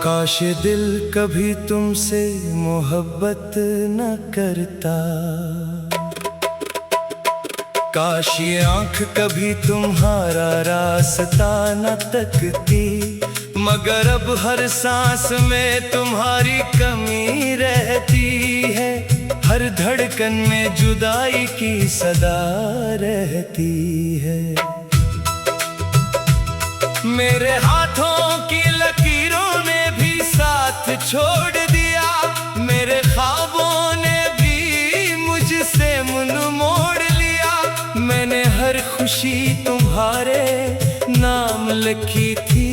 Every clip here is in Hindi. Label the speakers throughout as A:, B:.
A: काश दिल कभी तुमसे मोहब्बत न करता, काश ये आँख कभी तुम्हारा रास्ता न तकती, मगर अब हर सांस में तुम्हारी कमी रहती है, हर धड़कन में जुदाई की सदा रहती है। मेरे हाथों की लकीरों ने भी साथ छोड़ दिया, मेरे ख्वाबों ने भी मुझसे मुंह मोड़ लिया, मैंने हर खुशी तुम्हारे नाम लिखी थी,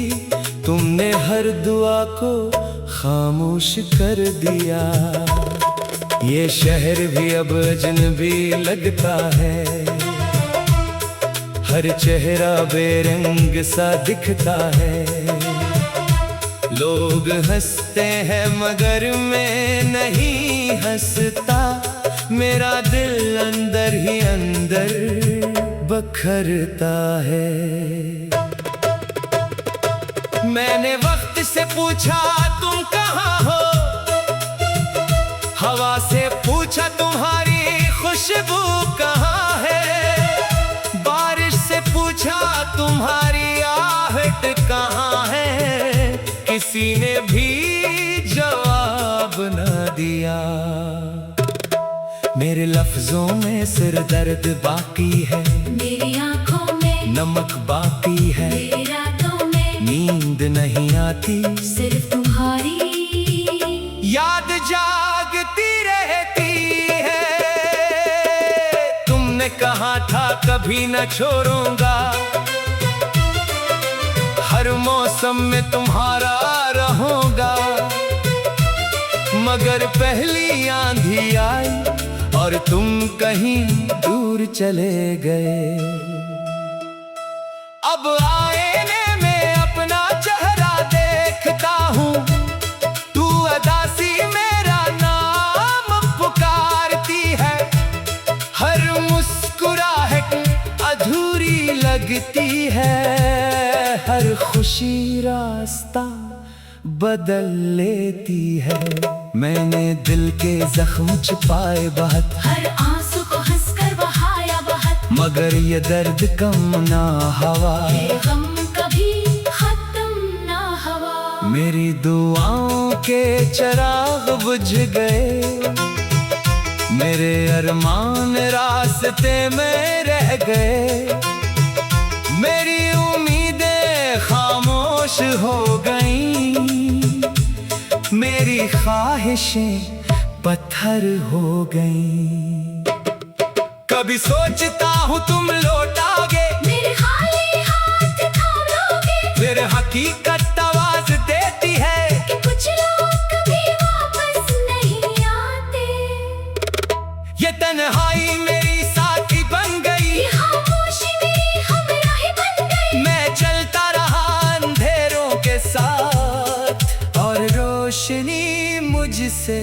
A: तुमने हर दुआ को खामोश कर दिया। ये शहर भी अब अजनबी लगता है, हर चेहरा बेरंग सा दिखता है, लोग हंसते हैं मगर मैं नहीं हंसता, मेरा दिल अंदर ही अंदर बखरता है। मैंने वक्त से पूछा तुम कहाँ हो, हवा से पूछा तुम्हारी खुशबू कहाँ है, बारिश से पूछा तुम्हारी आहट कहाँ है, किसी ने भी जवाब न दिया। मेरे लफ्जों में सिर दर्द बाकी है,
B: मेरी आंखों में
A: नमक बाकी है,
B: मेरी रातों में
A: नींद नहीं आती,
B: सिर्फ तुम्हारी
A: याद जागती रहती है। तुमने कहा था कभी न छोड़ूंगा, हर मौसम में तुम्हारा रहूंगा, मगर पहली आंधी आई और तुम कहीं दूर चले गए। अब आईने में अपना चेहरा देखता हूँ, तू अदासी मेरा नाम पुकारती है, हर मुस्कुराहट अधूरी लगती है, हर खुशी रास्ता बदल लेती है। मैंने दिल के जख्म छुपाए बहुत,
B: हर आंसू को हंसकर बहाया बहुत,
A: मगर ये दर्द कम ना हुआ,
B: ये गम कभी खत्म ना हुआ।
A: मेरी दुआओं के चिराग बुझ गए, मेरे अरमान रास्ते में रह गए, मेरी उम्मीदें खामोश हो गईं, मेरी ख्वाहिशें पत्थर हो गईं। कभी सोचता हूँ तुम लौटाओगे,
B: मेरे खाली हाथ थाम लोगे,
A: फिर हकीकत आवाज देती है
B: कि कुछ लोग कभी वापस नहीं आते।
A: ये तन्हाई मेरी साथी बन गई,
B: ये खामोशी मेरी हमराही बन गई,
A: मैं चलता रहा अंधेरों के साथ और रोशनी मुझसे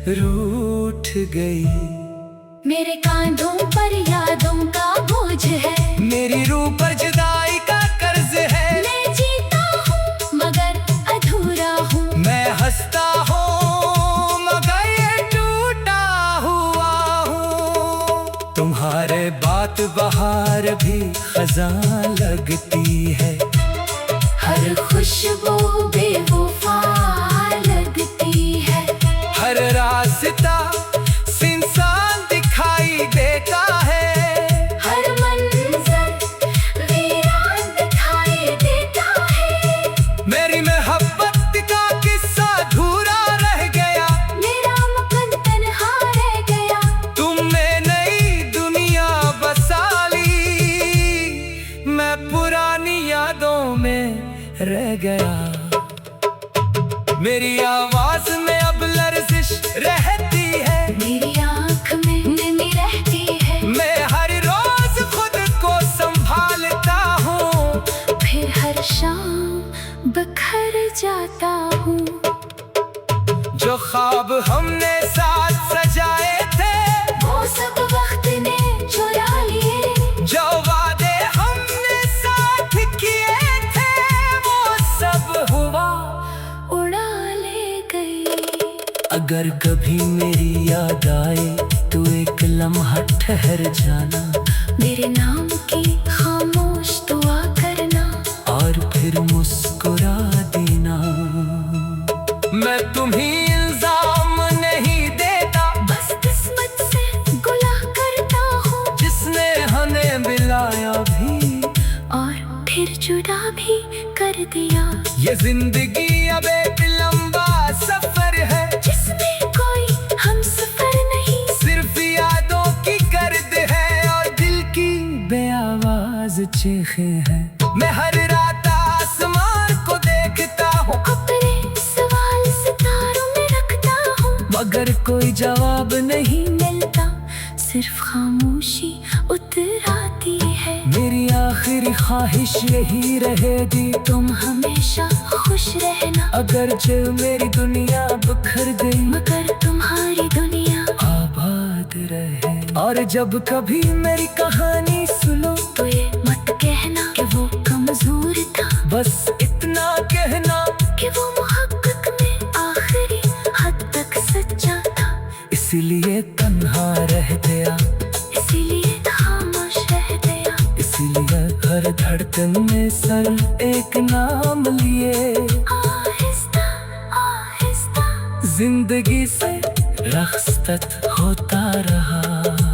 A: रूठ गई।
B: मेरे कांधों पर यादों का बोझ है,
A: मेरी रूह पर जुदाई का कर्ज है,
B: मैं जीता हूँ मगर अधूरा हूँ,
A: मैं हंसता हूँ मगर ये टूटा हुआ हूँ। तुम्हारे बात बहार भी खजां लगती है,
B: हर खुशबू बेवफा लगती है,
A: हर रास्ता इंसान दिखाई देता है,
B: हर मंजर वीरान दिखाई देता है।
A: मेरी मोहब्बत का किस्सा अधूरा रह गया,
B: मेरा मकान तन्हा रह गया,
A: तुमने नई दुनिया बसा ली, मैं पुरानी यादों में रह गया। मेरी आवाज में अब लर्जिश रहती है,
B: मेरी आँख में नमी रहती है,
A: मैं हर रोज खुद को संभालता हूँ,
B: फिर हर शाम बिखर जाता हूँ।
A: जो ख्वाब हमने साथ सजाए थे,
B: वो सब वक्त ने चुरा लिए,
A: जो वादे हमने साथ किए थे, वो सब हुआ
B: उड़ा
A: अगर कभी मेरी याद आए तो एक लम्हा ठहर जाना,
B: मेरे नाम की खामोश दुआ करना,
A: और फिर मुस्कुरा देना। मैं तुम्हें इल्जाम नहीं देता,
B: बस किस्मत से गुनाह करता हूँ,
A: जिसने हमें मिलाया भी
B: और फिर जुदा भी कर दिया।
A: ये जिंदगी अब एक लंबा सफर है,
B: जिसमें कोई हम सफर नहीं,
A: सिर्फ यादों की गर्द है और दिल की बेआवाज चीखें हैं। मैं हर रात आसमान को देखता हूँ,
B: अपने सवाल सितारों में रखता हूँ,
A: मगर कोई जवाब नहीं।
B: मिलता सिर्फ खामोशी उतर आती है।
A: मेरी आखिरी ख्वाहिश यही रहेगी,
B: तुम हमेशा खुश रहना,
A: अगर जो मेरी दुनिया बिखर गई,
B: मगर तुम्हारी दुनिया
A: आबाद रहे। और जब कभी मेरी कहानी सुनो
B: तो ये मत कहना कि वो कमजोर था,
A: बस इतना कहना
B: कि वो मुहक्कक में आखिरी हद तक सच्चा था।
A: इसलिए तन्हा रह गया,
B: इसीलिए खामोश रह गया,
A: इसलिए हर धड़कन में सर एक नाम लिए।
B: आहिस्ता आहिस्ता
A: जिंदगी से रख्सत होता रहा।